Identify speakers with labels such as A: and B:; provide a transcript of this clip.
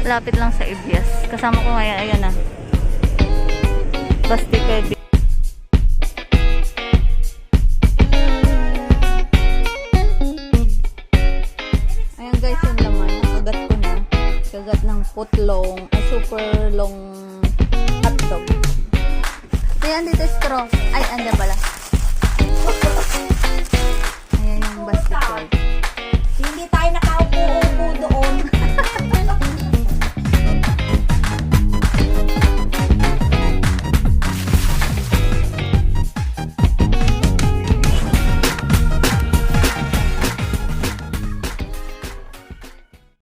A: Lapit lang sa Ibias. Kasama ko ngayon, ayan na. Basti Kirby. Ayan guys, yung laman. Kagat ko na. Kagat ng putlong, super long hotdog. Ayan dito straw. Ay, andyan pala. Ayan yung basti Kirby.